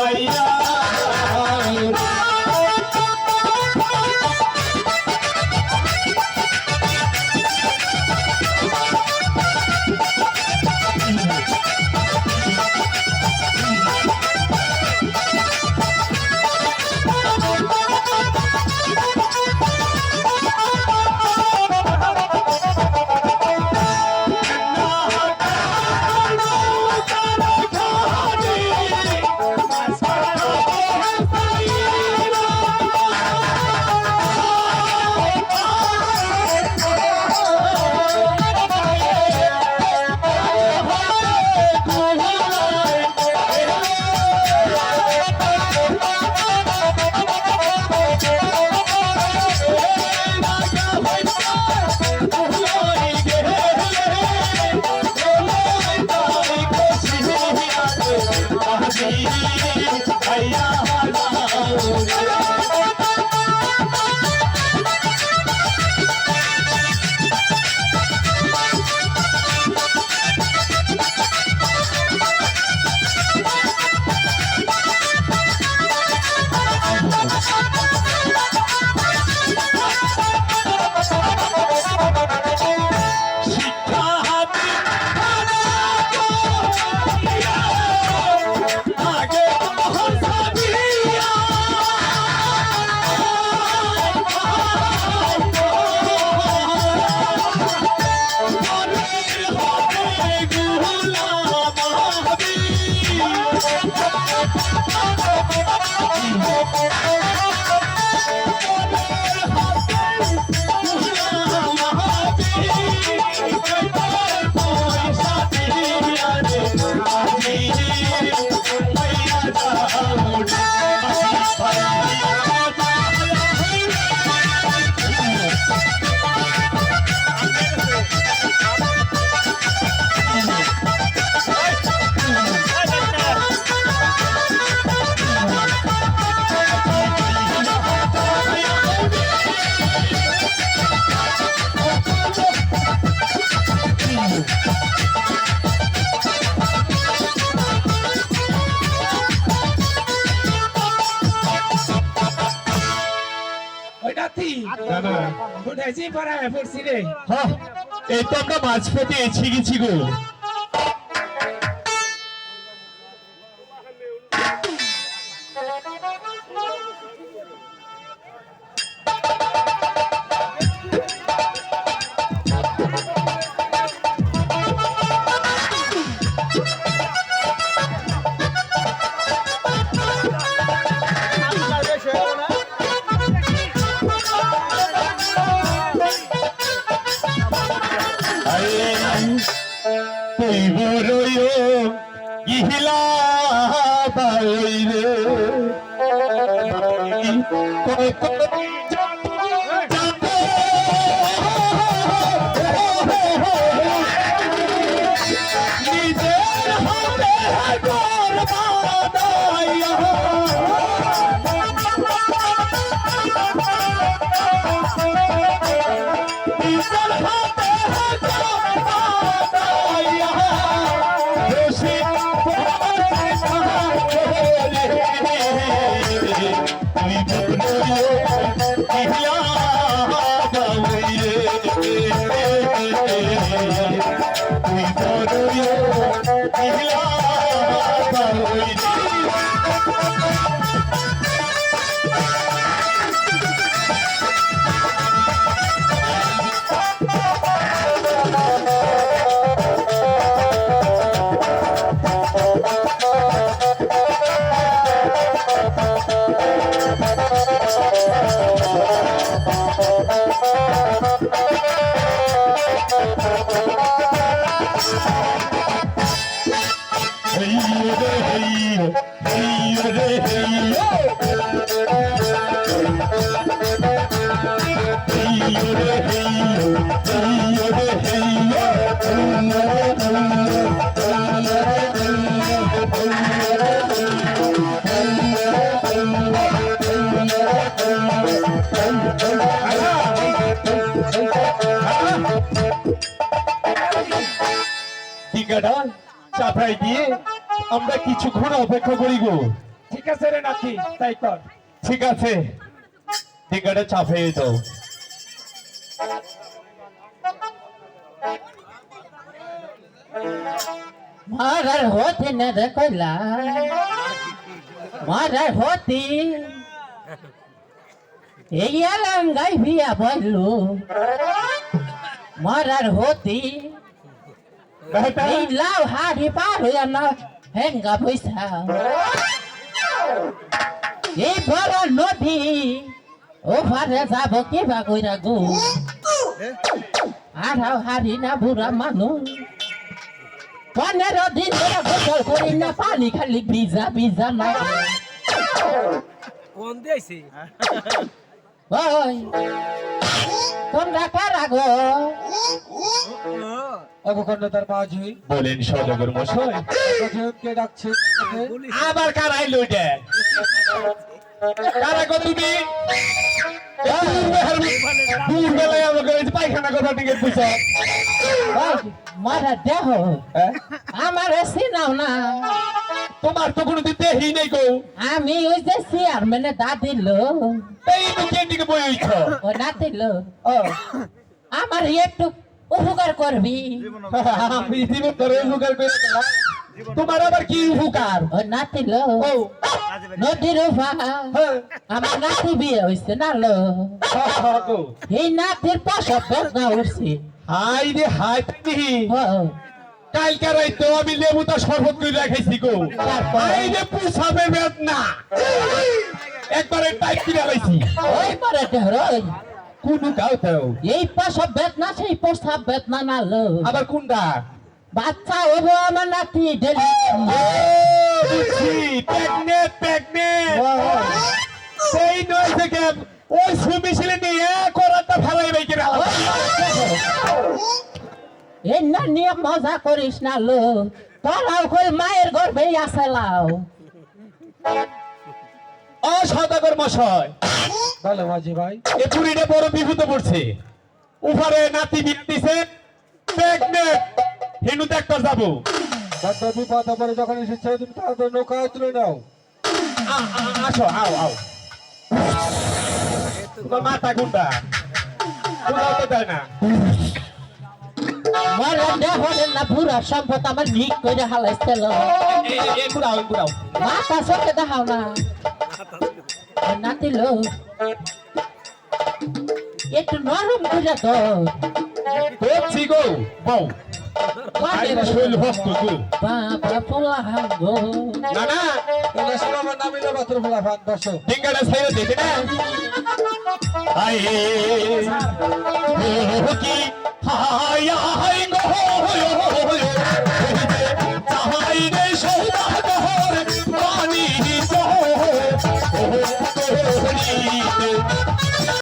ভাইয়া এই তো আমরা মাছ পেতে এসে গেছি গো। ইহিলা বাইরে নিজের হাতে চাপাই দিয়ে আমরা কিছুক্ষণ অপেক্ষা করি গো। ঠিক আছে রে নাতি, তাই কর। ঠিক আছে ডিঙ্গাটা চাপিয়ে দাও। মারার হতে না রে কইলা মারার হতি এই আলাঙ্গাই বিয়া বললু মারার হতি এই লাউ হাড়ি পার হইয়া না হেঙ্গা পয়সা এই বড় নদী ও পারে যাব কিবা কইরা গো আড়াও হাড়ি না বুড়া মানুষ 15 দিন ধরে গোসল করি না পানি খালি ভিজা ভিজা না কোন দিয়েছি ওই তোমরা কারা গো অবকর্ণতার বাজি বলেন সদাগর মশাই কে ডাকছে? আবার কারাই লইটে কারা গো তুমি দূর বেলায় আমাকে ওই যে পায়খানা কথা টিকে পুছো ওই মারা দেহ আমার সিনাও না তোমার তো কোনোদিন দেহি নেই গো আমি ওই যে চেয়ারম্যানে দা দিল এই মুখে দিকে বই হইছ ও না দিল ও আমার একটু উপকার করবি আমি জীবন ধরে উপকার করে দিলাম তোমার আবার কি উপকার ও না দিল ও নদীর হ্যাঁ আমার নাতি বিয়ে হয়েছে না লো গো এই নাতির পাশে বেদনা উঠছে হাই রে হাই তুমি ও কালকে রাইতো আমি লেবুটা শরবত করে রাখাইছি গো তারপর? হাই রে পুষাবে বেদনা একবারে টাইট করে রাখাইছি ওই পরে দেহরই কোন গাও তাও এই পাশে বেদনা সেই প্রস্তাব বেদনা না লো আবার কোনটা বাচ্চা হবো আমার নাতি ডেলি ও বুঝছি প্রেগনেন্ট সেই নয় থেকে ওই সুমিছিলে নিয়ে করাটা ভালোই বাইকে রাখা এই না নিয়ে মজা করিস না লো তোরাও কই মায়ের গর্ভে আসলাও ও সদাগর মশাই বলো বাজি ভাই। এ পুরিটা বড় বিপদে পড়ছে উপরে নাতি বিয়ে দিছে প্রেগনেন্ট হেনু দেখতে যাবো বড্ড বিপদ পরে যখন এসেছে তুমি তাড়াতাড়ি নৌকায় তুলে নাও। আসো আও আও তোমার মাথা গুন্ডা কোথাও তো দেয় না মরা দেহ না পুরা সম্পদ আমার নিক করে হালাইছিল এই ঘুরাও ঘুরাও মাথা চোখে দেখাও না ও নাতি লো একটু নরম করে তো দেখছি গো বউ আইন শৈল ভক্ত গো বাবা পোলা গো না না তাহলে শোনো আমার নামিলে মাত্র ফোলা ভাত বসো। ডিঙ্গাটা ছাইরা দেবে না আই ও কি হায় হায় গো